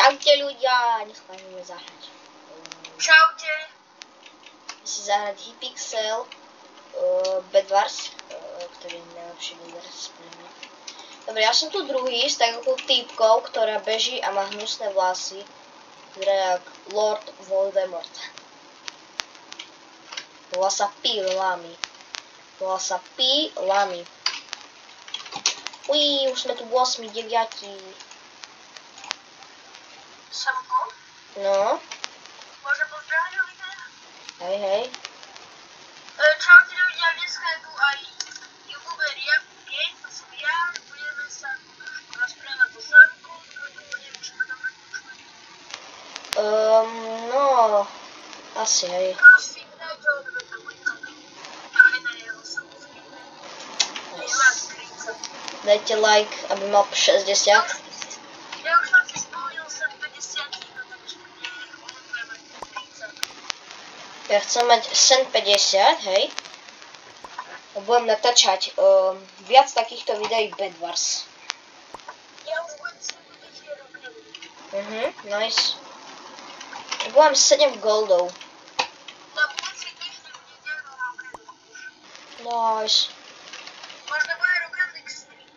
Čaute ľudia, dneska ideme zahrať. Čaute. Si zahrať Hypixel, Bedwars, ktorý je najlepší Bedwars pre mňa. Dobre, ja som tu druhý s takou týpkou, ktorá beží a má hnusné vlasy. Vyzerá jak Lord Voldemort. Volá sa Pilami. Ují, už sme tu 8, 9. Samko? No. Môžem pozdraviť ľudia? Hej. Čaute ľudia, dneska je tu aj youtuber Jakub Game, to som ja. Budeme sa trošku rozprávať o Samku, neviem, či to dobre počujem. No, asi hej. Prosím, dajte odbet na môj kanál. A aj na jeho samozrejme. Nemá skryca. Dajte like, aby mal 60. Ja už som si spomínal sem 50, no takže budeme mať 30. Ja chcem mať sen 50, hej. Budem natáčať viac takýchto videí Bedwars. Ja už budem si vidieť roky. Nice. Budem 7 goldov. Na budúci týždeň v nedeľu roky. Nice. Možno bude Rocket stream.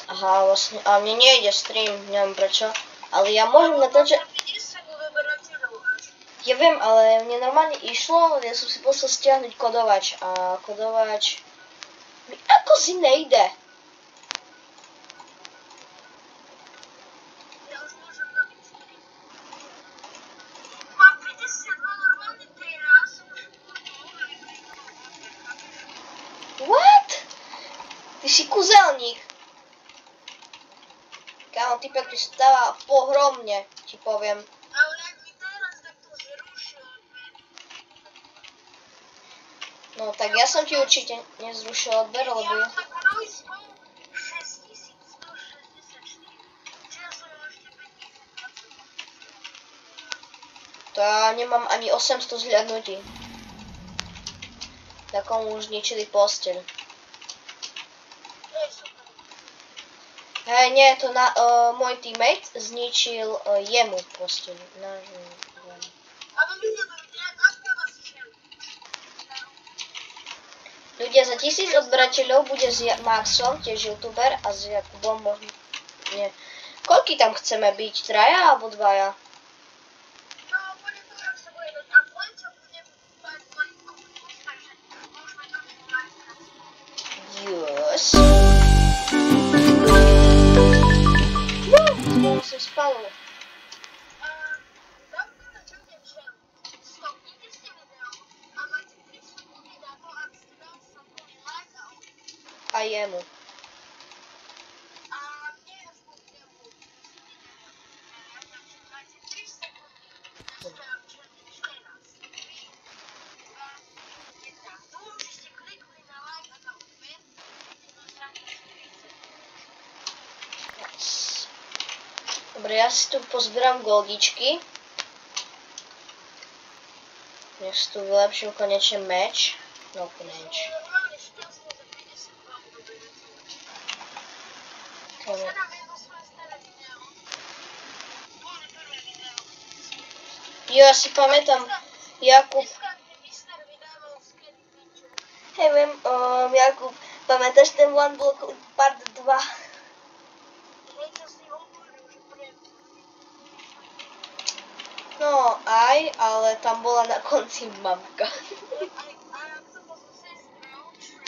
Aha, vlastne, a mne nejde stream, neviem prečo. Ale ja môžem natáčať. Ja viem, ale mne normálne išlo, ja som si poslal stiahnuť kodovač a kodovač mi ako si nejde. Ja už môžem robiť stream. Mám 52 normálne teraz, už What? Ty si kuzelník. Kámo, typek tu stáva pohromne, ti poviem. ale jak mi teraz takto zrušil, No tak ja som ti určite nezrušil odber, lebo ja ja... mám tak nový spol 6164, čiže ja som mal ešte 5020. To ja nemám ani 800 zhľadnutí. Takomu už ničili posteľ. Hej, nie, to môj teammate zničil jemu posteľ. Ale my nedovidia, ako vás čeli. Ľudia, za 1000 odberateľov bude s Maxom, tiež youtuber, a s Jakubom možno... Nie. Koľky tam chceme byť? 3 alebo 2? No, bude to, ak sa bude dať. A poďte, budem mať malinko plus, takže môžeme robiť Minecraft. Yes. Wow, som spalo. Dávno na čakne čel. Stopnite si video a máte 3 sekundy na to, aby ste dali Samkovi like a odber. A jemu. A mne až bude takže máte 3 sekundy na starom černý 14. 3, 2, 1. Dúfam, že ste klikli na like a na odber. Vidíte to zraniť 30 sekúnd. Dobre, ja si tu pozbieram goldičky. Nech si tu vylepším konečne meč. No, konečne. Normálne šťastné za 52 odberateľov. Pozerám jedno svoje staré video. Boli prvé video. Jo, ja si pamätám, Jakub. Dneska mi Mister vydával Scary Picture. Hej, viem, Jakub, pamätáš ten One Block Part 2? Hej, čo si hovoril, že pre... No, aj, ale tam bola na konci mamka. A jak to pozor sestrou, čo?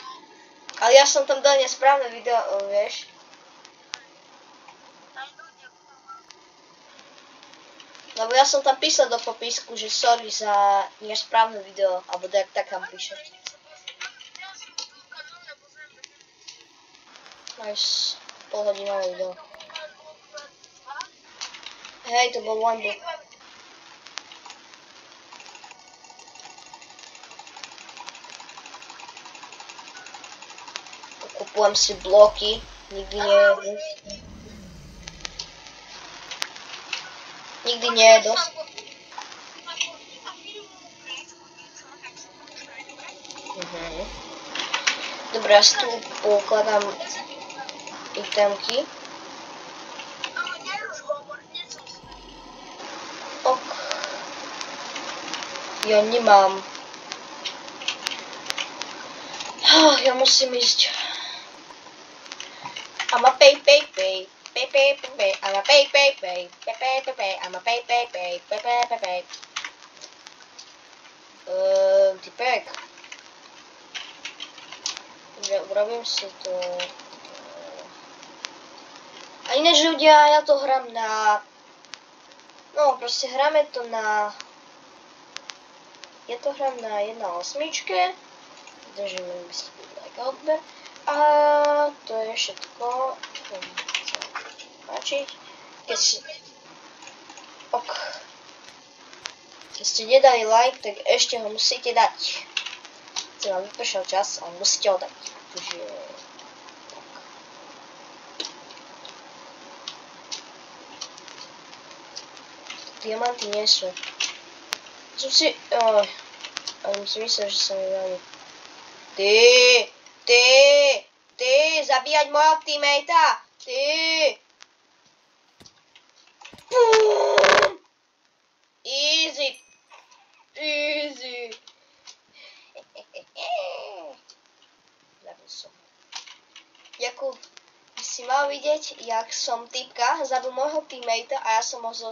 Ale ja som tam dal nesprávne video, vieš. Aj ľudia v tom. Lebo ja som tam písal do popisku, že sorry za nesprávne video, alebo tak tam píše. Ja som tu kanálne pozriem, že Nice, polhodinové video. Hej, to bol One Block. Kupujem si bloky, nikdy nie je dosť. Dobre, ja si tu ukladám itemky. Ale neruš ho. Ja nemám. Ja musím ísť. I'm a pay. I'm a pay. I'm a pay. Typek. Dobre, urobím si to. A ináč ľudia, ja to hrám na... No, proste hráme to na... Ja to hrám na 1.8. Držíme by si like odber. A to je všetko. Páčiť. Keď si... Ok. Keď ste nedali like, tak ešte ho musíte dať. Keď vám vypršal čas, ale musíte ho dať. Takže... Diamanty nie sú. Som si... Ale si myslel, že sa mi dali. Ty, zabíjať môjho teammatea. Ty. Easy. Zabil som. Jakub, si mal vidieť, jak som typka zabil môjho teammatea a ja som ho so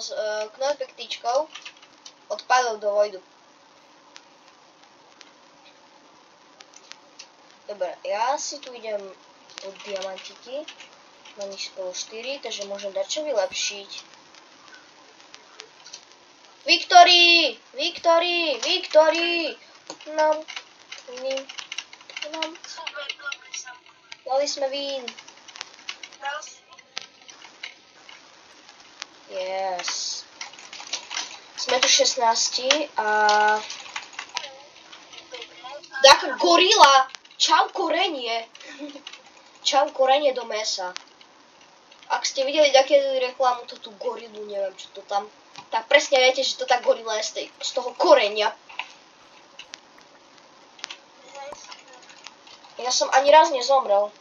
knockback tyčkou odpadol do vojdu. Dobre, ja si tu idem od diamantiky. Mám ich spolu 4, takže môžem dačo vylepšiť. Victory! Nám. Dali sme vín. Yes. Sme tu 16 a... Taká gorila! Čau korenie. Čau korenie do mesa. Ak ste videli také reklamu, to tú gorilu, neviem čo to tam. Tak presne viete, že to tá gorila je z toho korenia. Ja som ani raz nezomrel.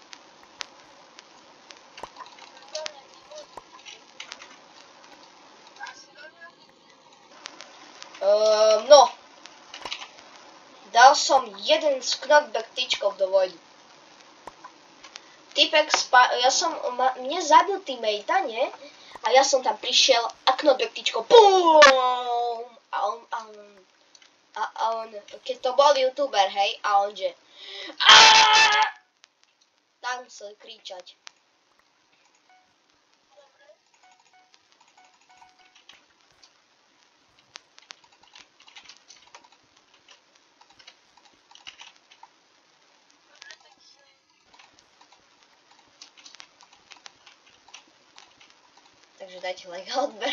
No. Dal som jeden z knockback tyčkov do vojdu. Typek mne zabil teammatea, nie? A ja som tam prišiel a knockback tyčkou BOOM! A on, keď to bol youtuber, hej, a on že tam musel kričať. Takže dajte like a odber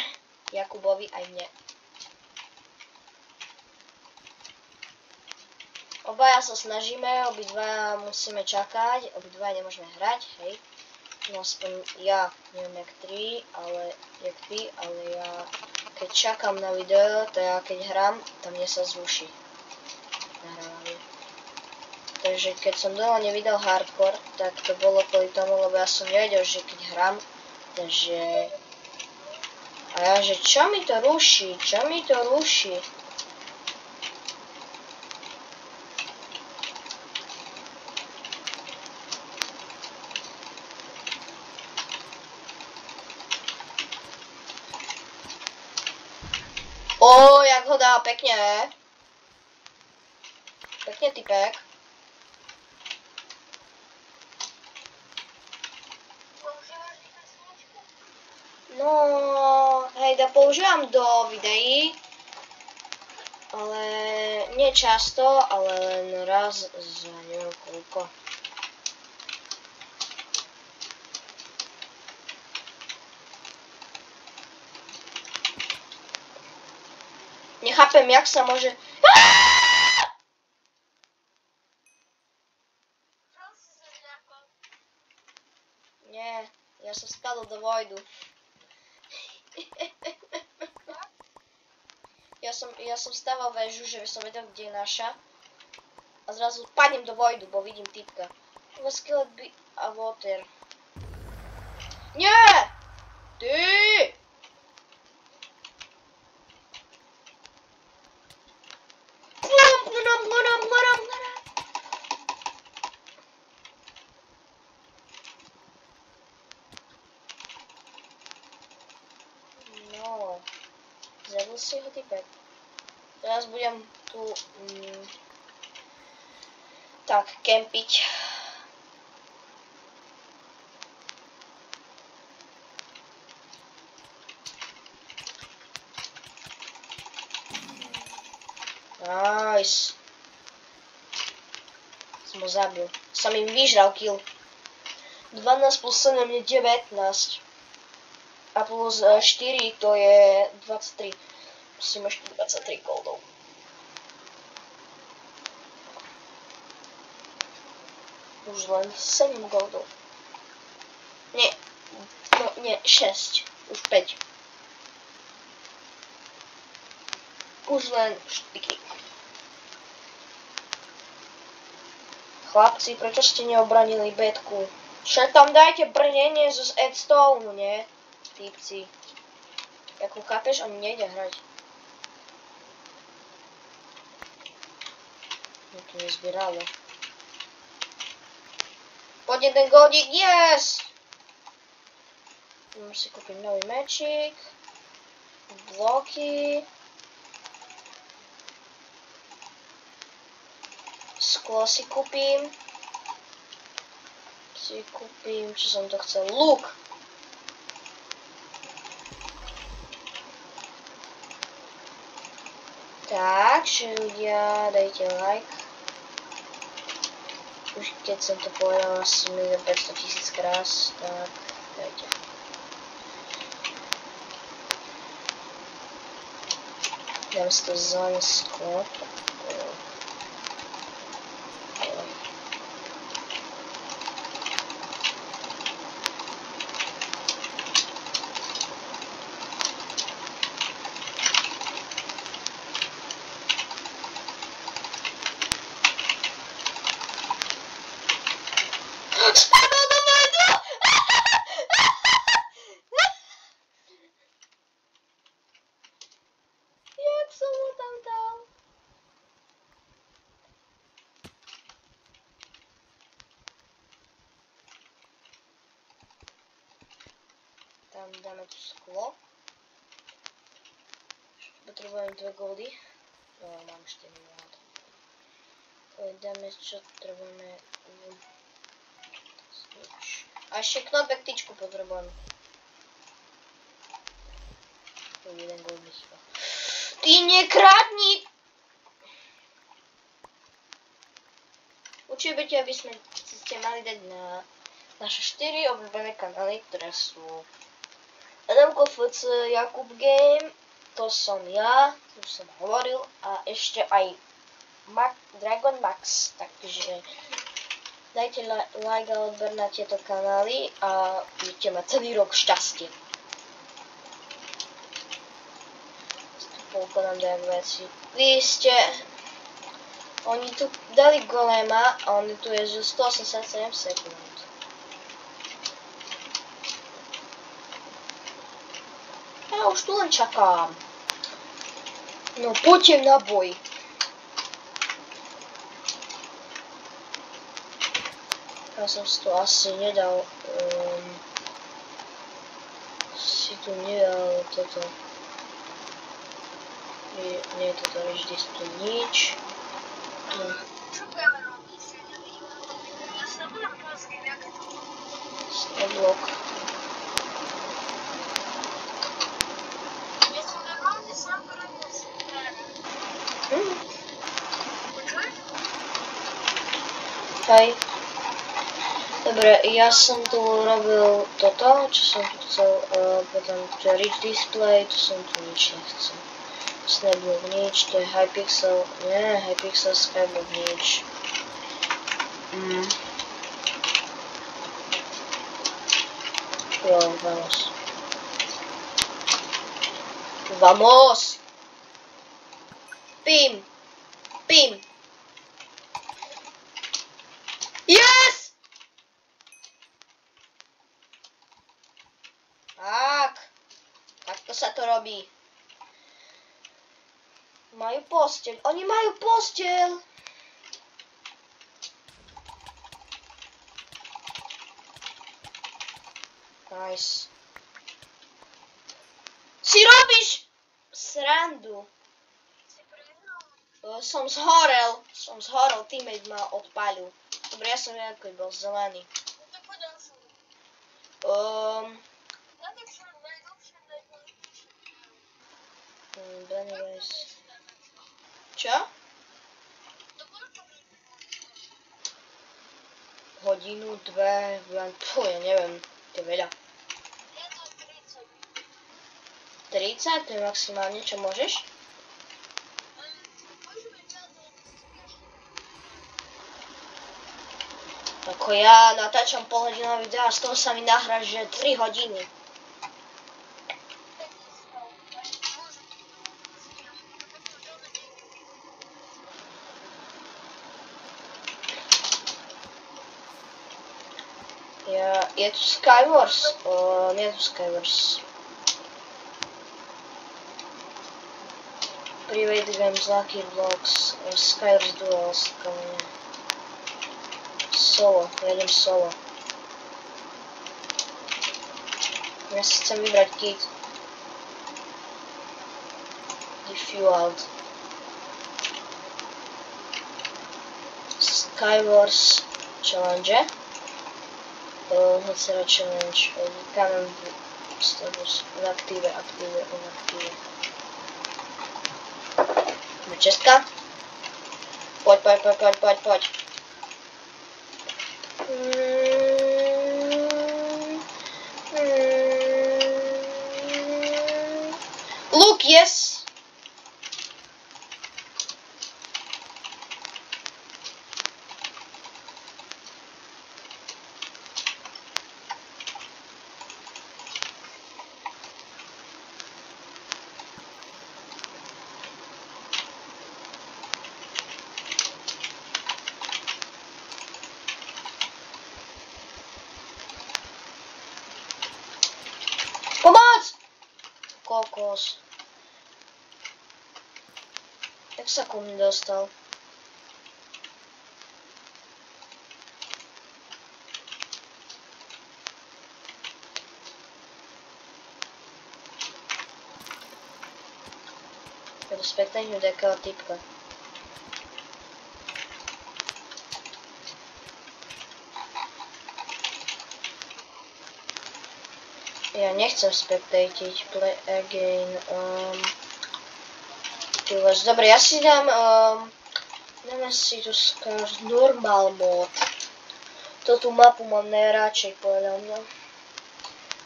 Jakubovi aj mne. Obaja sa snažíme, obidvaja musíme čakať, obidvaja nemôžeme hrať, hej. No aspoň ja, neviem jak ty, ale ja keď čakám na video, to ja keď hrám, tam mne sa zruší nahrávanie. Takže keď som dlho nevydal hardcore, tak to bolo kvôli tomu, lebo ja som nevedel, že keď hrám, takže... A ja, že čo mi to ruší? Jak ho dá pekne. Pekne typek. No, hej, ja používam do videí, ale nie často, ale len raz za neviem koľko. Nechápem, jak sa môže... Nie, ja som spadol do vojdu. Ja som stával väžu, že som vedel, kde je naša. A zrazu padnem do vojdu, bo vidím typka. Skeleton a water. Nie! Ty! si ho typek. Teraz budem tu tak kempiť. Nice. Som ho zabil. Som im vyžral kill. 12 plus 7 je 19. A plus 4 to je 23. Musím ešte 23 goldov. Už len 7 goldov. Nie. No nie, 6. Už 5. Už len štyky. Chlapci, prečo ste neobranili betku? Však tam dajte brnenie z Edstone, nie? Týpci. Ako kapeš, on nejde hrať. No tu nezbieralo. Poď jeden goldík, yes! Môžem si kúpiť nový mečík. Bloky. Sklo si kúpim. Čo som to chcel? Luk. Takže ľudia, dajte like. Už keď som to povedal asi 500 000 krás, tak dajte. Dám si to zelené sklo. Spadol do vodu! Jak som ho tam dal? Tam dáme tu sklo. Potrebujem 2 goldy. No, mám 4 miliard. Dáme, čo potrebujeme. A ešte knockback tyčku potrebujem. Tu jeden gold mi chýba. Ty nekradni! Určite by ste mali dať na naše 4 obľúbené kanály, ktoré sú Adamko FC, Jakub Game, to som ja, to už som hovoril, a ešte aj Dragon Max, takže dajte like a odber na tieto kanály a budete mať celý rok šťastie. Toľko nám dajú veci. Vy ste... Oni tu dali golema a on tu je že 187 sekúnd. Ja už tu len čakám. No poďte na boj. Ja som si to asi nedal, si tu nedal toto, nie je toto vždy tu nič. Čo budeme robiť? Ja sa budem pozrieť, jak to. Sneblok. Ja som normálne sám robil super. Počuješ? Hej. Dobre, ja som tu robil toto, čo som tu chcel, potom to je Rich Display, to som tu nič nechcel. Snapbook nič, to je Hypixel, nie, Hypixel, Skyblock nič. Jo, vamos. Vamos! Pim! Pim! Yes! Takto sa to robí. Majú posteľ. Oni majú posteľ. Nice. Si robíš srandu. Si prehral? Som zhorel, teammate ma odpálil. Dobre, ja som nejaký bol zelený. No to poď na furt. Najlepšie. Benny Weiss. Čo? To koľko mi? Hodinu, dve, ja neviem, to je veľa. Ja to 30. 30, to je maximálne, čo môžeš? Môžeme viac, ale Ako ja natáčam polhodinové videa a z toho sa mi nahrá, že 3 hodiny. Je tu Skywars? Nie tu Skywars. Private Games, Lucky Vlogs, Skywars Duels, nie. Solo, ja idem solo. Ja si chcem vybrať kit. Defueled. Skywars Challenge. Hocera Challenge. Kamen status. V aktíve. Česka. Poď. Look, yes. Pomoc! Kokos. Jak sa ku mne dostal? Ja dospektujeme takého typka. Ja nechcem spectatiť, play again, dobre, ja si dám, dáme si tu normal mod. Tú mapu mám najradšej, podľa mňa.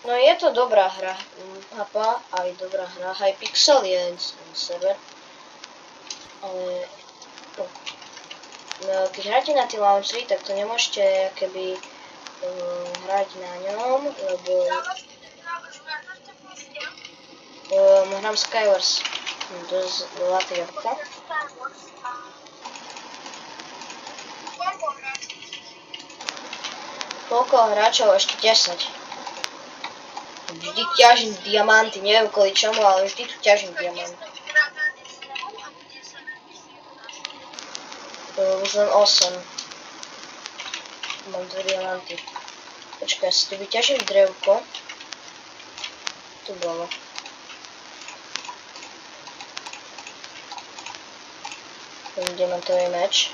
No je to dobrá hra, mapa, aj dobrá hra, Hypixel je server, ale keď hráte na tie launchery, tak to nemôžete keby hrať na ňom, lebo hrám Skywars. Dosť zlatý jarka. Koľko hráčov? Ešte 10. Vždy ťažím diamanty, neviem kvôli čomu, ale vždy tu ťažím diamanty. Už len 8. Mám 2 diamanty. Počkaj, ja si tu vyťažím drevko. Tu bolo. Diamantový meč.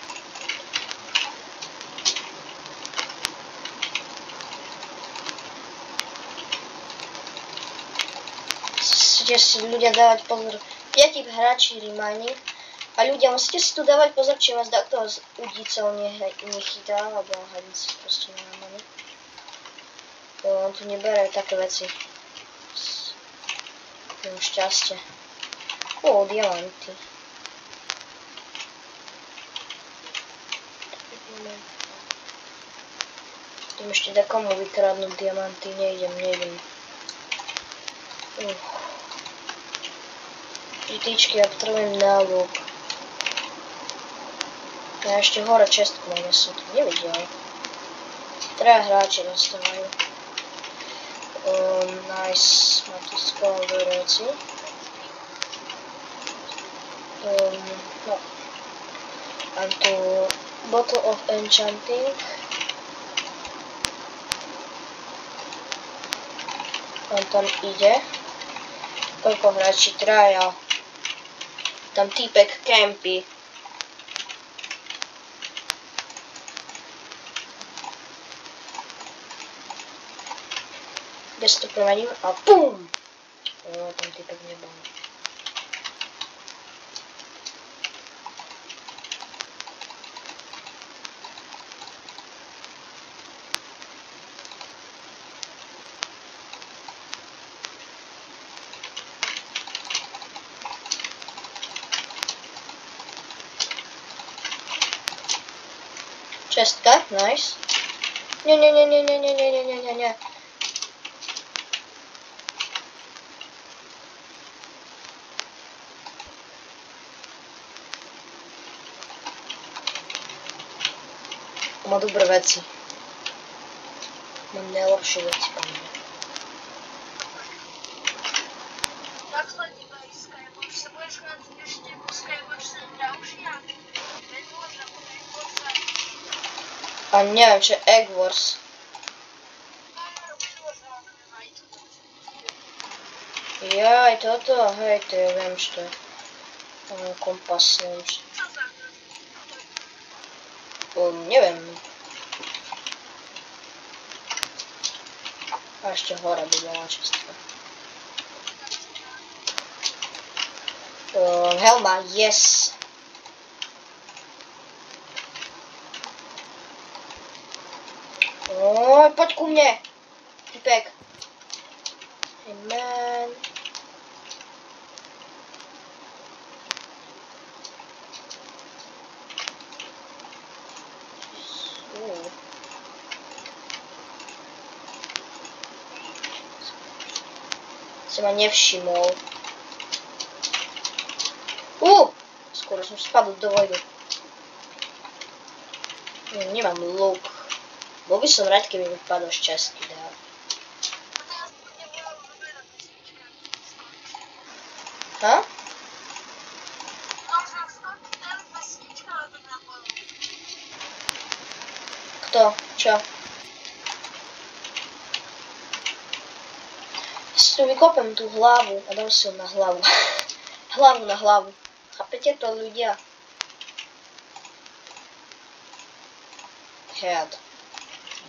Musíte si ľudia dávať pozor. 5 hráči remaining. A ľudia, musíte si tu dávať pozor, či vás takto z udícov nechytá, alebo hadici proste nemáme. On tu nebere také veci. Mám šťastie. Diamanty. Idem ešte takomu vykradnúť diamanty, nejdem. Žitičky, ja potrebujem náľub. Ja ešte hore čestku mám, ja som to nevidel. 3 hráči dostávajú. Nice, mám tu skoro veci. Mám tu Bottle of Enchanting. On tam ide. Koľko hráči? 3. Tam týpek campy. Kde si to premením a BUM! Tam týpek nebol. Čestka, nice. Nie. Má dobré veci. Mám najlepšie veci po mne. Takhle dívaj Skywatch, se budeš hrát ještě po Skywatche další a Bedwars nebo Bedwars A neviem, čo je Egg Wars. Jaj, toto, hej, to ja viem, čo to je. Kompas, neviem, čo. Neviem. A ešte hore by bola čestka. Helma, yes. Poď ku mne. Typek. Hey man. Si ma nevšimol. Skoro som spadol do vody. Nemám luk. Bol by som rád, keby mi padol z čestky dál. Ha? Kto? Čo? Si tu vykopem tú hlavu a dám si ju na hlavu. Hlavu na hlavu. Chápete to, ľudia? Head.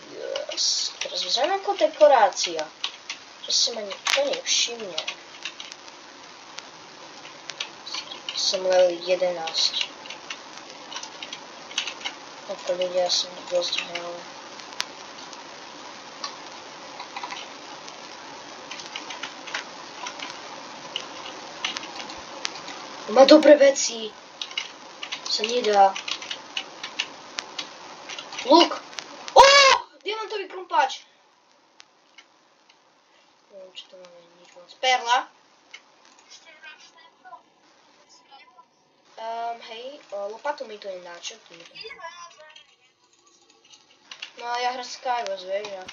Yes. Teraz vyzerám ako dekorácia. Že si ma nikto nevšimne. Som level 11. Ako ľudia som dosť hral. Má dobré veci. Sa nedá. Luk! Diamantový krumpáč! Neviem, čo to máme, nič moc. Perla. Hej, lopatu mi to nedáčo. No ale ja hrám Skywars, vieš, ja.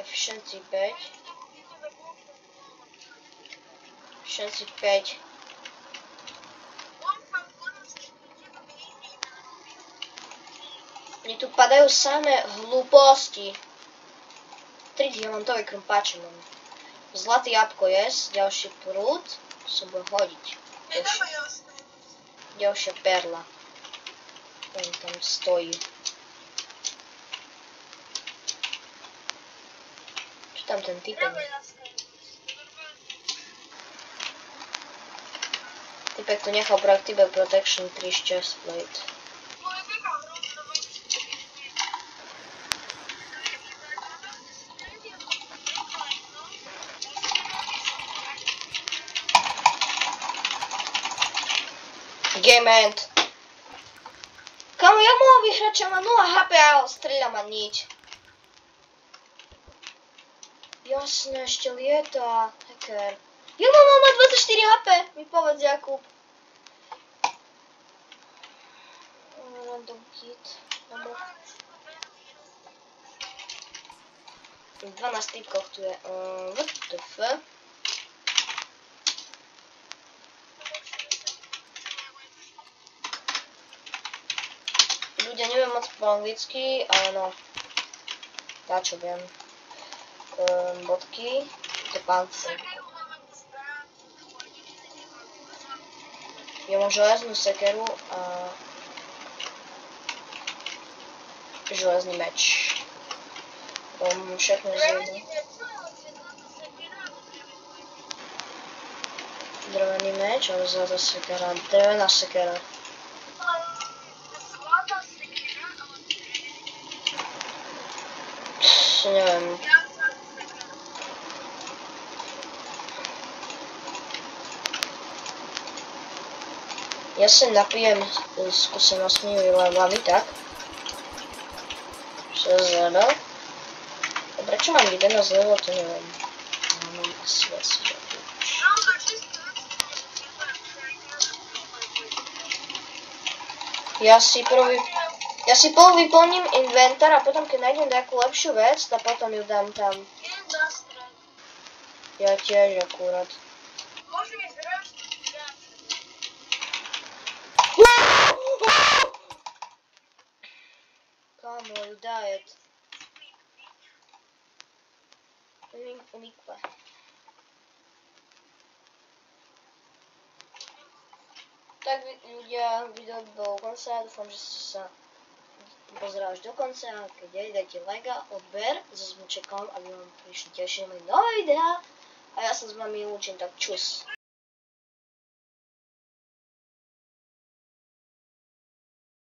Efficiency 5. Efficiency 5. Mne tu padajú samé hlúposti. 3 diamantové krumpáče mám. Zlatý jabko jest, ďalší prúd. Sa bude hodiť. Ďalšia perla. On tam stojí. Čo tam ten typ? Typek tu nechal Proactive Protection 3 chest plate. Game end. Kamo, jak mohol vyhrať, čo má 0 HP a strieľa ma nič. Jasné, ešte lieta. Hacker. Ja mám 24 HP, mi povedz Jakub. Random kit. 12 typkov tu je. What the fuck? Ľudia, neviem moc po anglicky, ale no. Ja čo viem. Bodky. To palce. Ja mám železnú sekeru a železný meč. Mám všetko zjedno. Drevený meč, ale zlatá sekera. Drevená sekera. Neviem. Ja sa napijem skúsenostnými levelami, tak? Čo zlevel? Prečo mám 11 level, to neviem. Mám asi viac. Ja si prvú vyplním inventár a potom keď nájdem nejakú lepšiu vec, tak potom ju dám tam. Ja tiež akurát. Kámo, you died. Unikla. Tak ľudia, video bolo konca, dúfam, že ste sa pozerali až do konca, keď dajte like a odber, zase čakám, aby vám prišli ďalšie nové videá a ja sa s vami učím, tak čus.